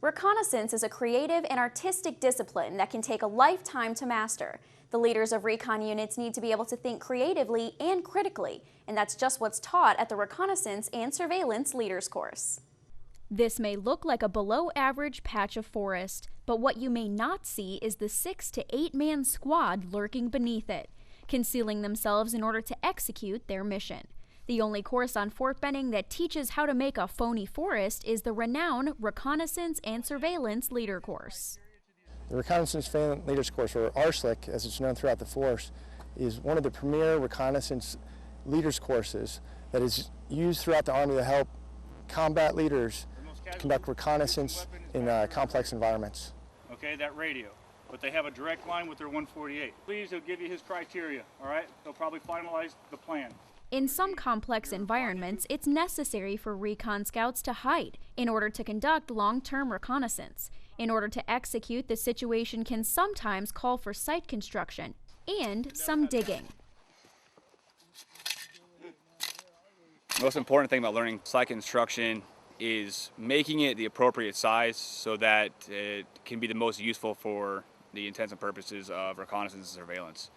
Reconnaissance is a creative and artistic discipline that can take a lifetime to master. The leaders of recon units need to be able to think creatively and critically, and that's just what's taught at the Reconnaissance and Surveillance Leaders Course. This may look like a below-average patch of forest, but what you may not see is the 6 to 8 man squad lurking beneath it, concealing themselves in order to execute their mission. The only course on Fort Benning that teaches how to make a phony forest is the renowned Reconnaissance and Surveillance Leader Course. The Reconnaissance Surveillance Leaders Course, or RSLC as it's known throughout the force, is one of the premier reconnaissance leaders courses that is used throughout the Army to help combat leaders conduct reconnaissance in complex environments. Okay, that radio. But they have a direct line with their 148. Please, he'll give you his criteria, all right? They'll probably finalize the plan. In some complex environments, it's necessary for recon scouts to hide in order to conduct long-term reconnaissance. In order to execute, the situation can sometimes call for site construction and some digging. The most important thing about learning site construction is making it the appropriate size so that it can be the most useful for the intents and purposes of reconnaissance and surveillance.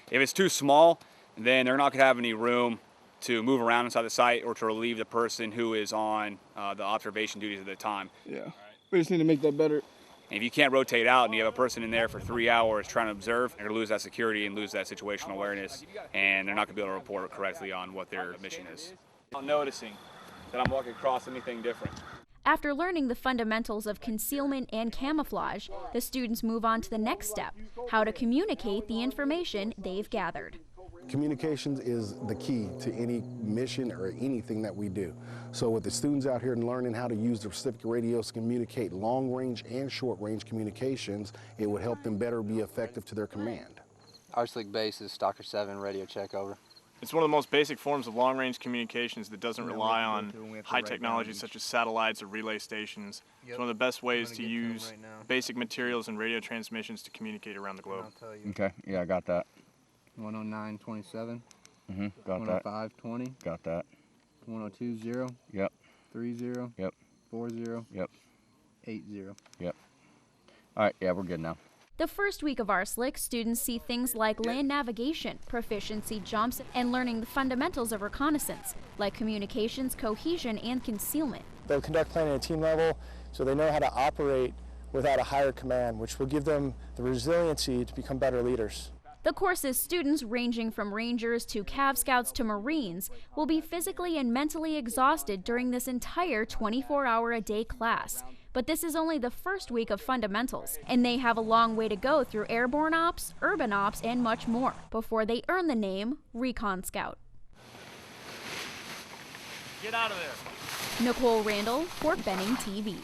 If it's too small, then they're not going to have any room to move around inside the site or to relieve the person who is on the observation duties at the time. Yeah, we just need to make that better. And if you can't rotate out and you have a person in there for 3 hours trying to observe, they're going to lose that security and lose that situational awareness, and they're not going to be able to report correctly on what their mission is. I'm noticing that I'm walking across anything different. After learning the fundamentals of concealment and camouflage, the students move on to the next step, how to communicate the information they've gathered. Communications is the key to any mission or anything that we do. So with the students out here and learning how to use the specific radios to communicate long-range and short-range communications, it would help them better be effective to their command. RSLC base is Stalker 7 radio check over. It's one of the most basic forms of long-range communications that doesn't rely on high technology such as satellites or relay stations. It's one of the best ways to use basic materials and radio transmissions to communicate around the globe. Okay, yeah, I got that. 109.27. Got that. 105.20. Got that. 102.0. Yep. 30. Yep. 40. Yep. 80. Yep. All right, yeah, we're good now. The first week of RSLC, students see things like land navigation, proficiency jumps, and learning the fundamentals of reconnaissance, like communications, cohesion, and concealment. They'll conduct planning at team level so they know how to operate without a higher command, which will give them the resiliency to become better leaders. The course's students, ranging from Rangers to Cav Scouts to Marines, will be physically and mentally exhausted during this entire 24-hour-a-day class. But this is only the first week of fundamentals, and they have a long way to go through airborne ops, urban ops, and much more before they earn the name Recon Scout. Get out of there. Nicole, Randall, Fort Benning TV.